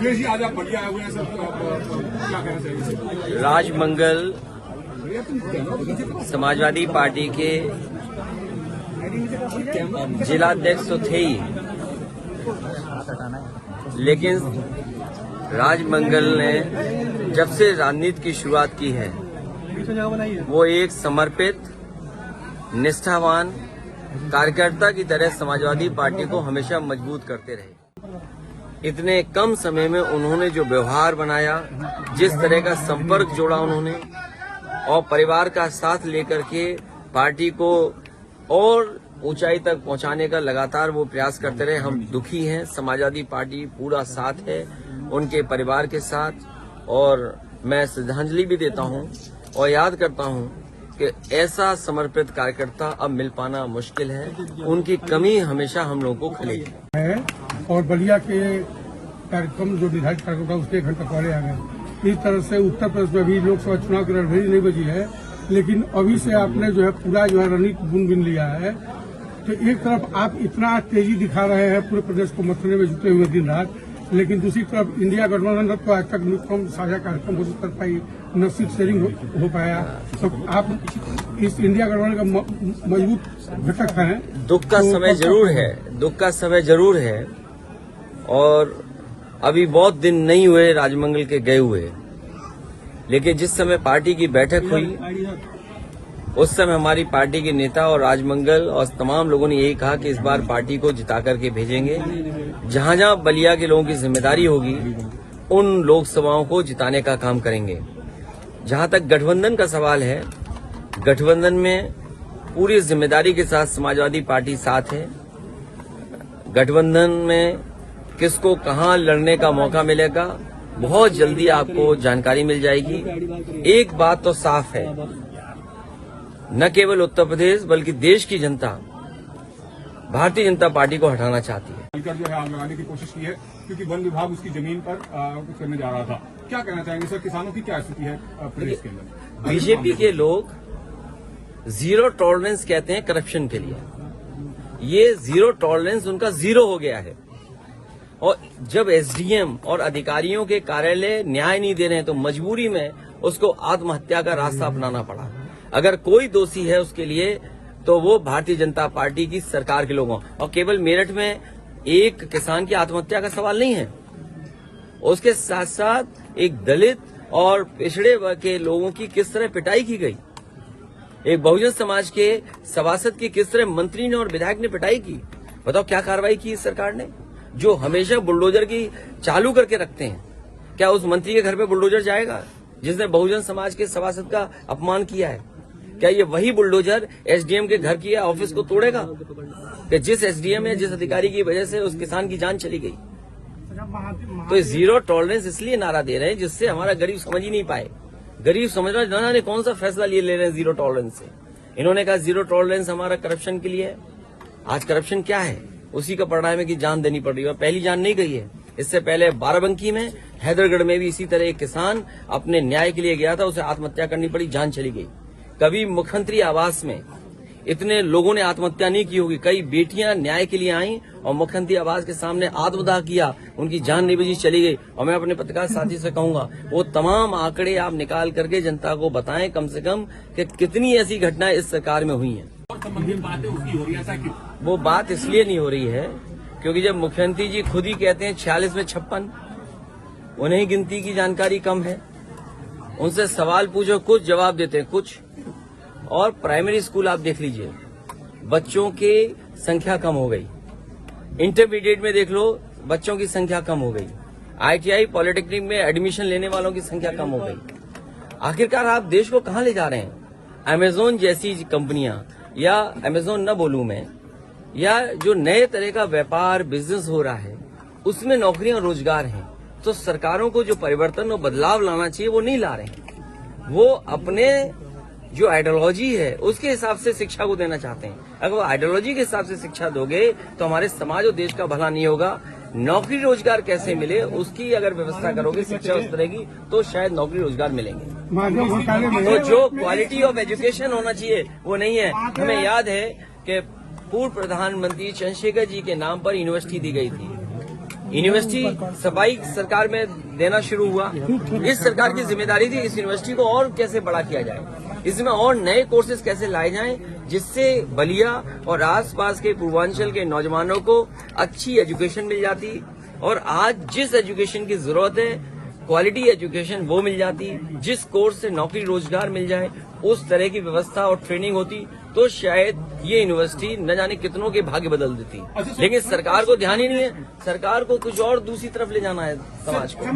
अखिलेश जी आज आप बढ़िया आए हुए हैं सर, क्या कहना चाहिए? राजमंगल समाजवादी पार्टी के जिलाध्यक्ष तो थे ही, लेकिन राजमंगल ने जब से राजनीति की शुरुआत की है वो एक समर्पित निष्ठावान कार्यकर्ता की तरह समाजवादी पार्टी को हमेशा मजबूत करते रहे। इतने कम समय में उन्होंने जो व्यवहार बनाया, जिस तरह का संपर्क जोड़ा उन्होंने, और परिवार का साथ लेकर के पार्टी को और ऊंचाई तक पहुंचाने का लगातार वो प्रयास करते रहे। हम दुखी हैं, समाजवादी पार्टी पूरा साथ है उनके परिवार के साथ, और मैं श्रद्धांजलि भी देता हूं और याद करता हूं कि ऐसा समर्पित कार्यकर्ता अब मिल पाना मुश्किल है। उनकी कमी हमेशा हम लोगों को खलेगी है। और बलिया के कार्यक्रम जो निर्धारित कार्यक्रम था उसके 1 घंटा पहले आ गए। इस तरह से उत्तर प्रदेश में भी लोकसभा चुनाव की रणभेरी नहीं बजी है, लेकिन अभी से आपने जो है पूरा जो है रणनीति बुन लिया है। तो एक तरफ आप इतना तेजी दिखा रहे हैं, पूरे प्रदेश को मथने में जुटे हुए दिन रात, लेकिन दूसरी तरफ इंडिया गठबंधन तो आज तक न्यूनतम साझा कार्यक्रम हो कर पाई, न सीट शेयरिंग हो पाया। तो आप इस इंडिया गठबंधन का मजबूत घटक हैं। दुख का समय जरूर है, दुख का समय जरूर है, और अभी बहुत दिन नहीं हुए राजमंगल के गए हुए, लेकिन जिस समय पार्टी की बैठक हुई उस समय हमारी पार्टी के नेता और राजमंगल और तमाम लोगों ने यही कहा कि इस बार पार्टी को जिता करके भेजेंगे। जहां जहां बलिया के लोगों की जिम्मेदारी होगी उन लोकसभाओं को जिताने का काम करेंगे। जहां तक गठबंधन का सवाल है, गठबंधन में पूरी जिम्मेदारी के साथ समाजवादी पार्टी साथ है। गठबंधन में किसको कहां लड़ने का मौका मिलेगा बहुत जल्दी आपको जानकारी मिल जाएगी। एक बात तो साफ है, न केवल उत्तर प्रदेश बल्कि देश की जनता भारतीय जनता पार्टी को हटाना चाहती है। मिलकर जो है आग लगाने की कोशिश की है, क्योंकि वन विभाग उसकी जमीन पर कुछ करने जा रहा था। क्या कहना चाहेंगे सर, किसानों की क्या स्थिति है प्रदेश के अंदर? बीजेपी के लोग जीरो टॉलरेंस कहते हैं करप्शन के लिए। ये जीरो टॉलरेंस उनका जीरो हो गया है, और जब एसडीएम और अधिकारियों के कार्यालय न्याय नहीं दे रहे हैं तो मजबूरी में उसको आत्महत्या का रास्ता अपनाना पड़ा। अगर कोई दोषी है उसके लिए तो वो भारतीय जनता पार्टी की सरकार के लोगों, और केवल मेरठ में एक किसान की आत्महत्या का सवाल नहीं है, उसके साथ साथ एक दलित और पिछड़े वर्ग के लोगों की किस तरह पिटाई की गई, एक बहुजन समाज के सभासद की किस तरह मंत्री ने और विधायक ने पिटाई की। बताओ क्या कार्रवाई की इस सरकार ने, जो हमेशा बुलडोजर की चालू करके रखते हैं। क्या उस मंत्री के घर पे बुलडोजर जाएगा जिसने बहुजन समाज के सभासद का अपमान किया है? क्या ये वही बुलडोजर एसडीएम के घर की ऑफिस को तोड़ेगा कि जिस एसडीएम या जिस अधिकारी की वजह से उस किसान की जान चली गई? तो जीरो टॉलरेंस इसलिए नारा दे रहे हैं जिससे हमारा गरीब समझ ही नहीं पाए। गरीब समझ रहा जाना ने कौन सा फैसला ले रहे हैं जीरो टॉलरेंस से। इन्होंने कहा जीरो टॉलरेंस हमारा करप्शन के लिए है। आज करप्शन क्या है, उसी का परिणाम है कि जान देनी पड़ रही है। पहली जान नहीं गई है, इससे पहले बाराबंकी में, हैदरगढ़ में भी इसी तरह एक किसान अपने न्याय के लिए गया था, उसे आत्महत्या करनी पड़ी, जान चली गई। कभी मुख्यमंत्री आवास में इतने लोगों ने आत्महत्या नहीं की होगी। कई बेटियां न्याय के लिए आईं और मुख्यमंत्री आवास के सामने आत्मदाह किया, उनकी जान नहीं बची, चली गई। और मैं अपने पत्रकार साथी से कहूंगा वो तमाम आंकड़े आप निकाल करके जनता को बताएं कम से कम कि कितनी ऐसी घटनाएं इस सरकार में हुई हैं। वो बात इसलिए नहीं हो रही है क्योंकि जब मुख्यमंत्री जी खुद ही कहते हैं 46 में 56, उन्हें गिनती की जानकारी कम है। उनसे सवाल पूछो, कुछ जवाब देते हैं कुछ। और प्राइमरी स्कूल आप देख लीजिए, बच्चों की संख्या कम हो गई। इंटरमीडिएट में देख लो, बच्चों की संख्या कम हो गई। आईटीआई पॉलिटेक्निक में एडमिशन लेने वालों की संख्या कम हो गई। आखिरकार आप देश को कहां ले जा रहे हैं? अमेजोन जैसी कंपनियां, या अमेजोन न बोलूं मैं, या जो नए तरह का व्यापार बिजनेस हो रहा है उसमें नौकरियां रोजगार हैं। तो सरकारों को जो परिवर्तन और बदलाव लाना चाहिए वो नहीं ला रहे हैं। वो अपने जो आइडियोलॉजी है उसके हिसाब से शिक्षा को देना चाहते हैं। अगर वो आइडियोलॉजी के हिसाब से शिक्षा दोगे तो हमारे समाज और देश का भला नहीं होगा। नौकरी रोजगार कैसे मिले उसकी अगर व्यवस्था करोगे, शिक्षा उस तरह की, तो शायद नौकरी रोजगार मिलेंगे। तो जो क्वालिटी ऑफ एजुकेशन होना चाहिए वो नहीं है। हमें याद है कि पूर्व प्रधानमंत्री चंद्रशेखर जी के नाम पर यूनिवर्सिटी दी गई थी। यूनिवर्सिटी सफाई सरकार में देना शुरू हुआ। इस सरकार की जिम्मेदारी थी इस यूनिवर्सिटी को और कैसे बड़ा किया जाए, इसमें और नए कोर्सेज कैसे लाए जाएं, जिससे बलिया और आसपास के पूर्वांचल के नौजवानों को अच्छी एजुकेशन मिल जाती और आज जिस एजुकेशन की जरूरत है क्वालिटी एजुकेशन वो मिल जाती, जिस कोर्स से नौकरी रोजगार मिल जाए उस तरह की व्यवस्था और ट्रेनिंग होती तो शायद ये यूनिवर्सिटी न जाने कितनों के भाग्य बदल देती। लेकिन सरकार को ध्यान ही नहीं है, सरकार को कुछ और दूसरी तरफ ले जाना है समाज को।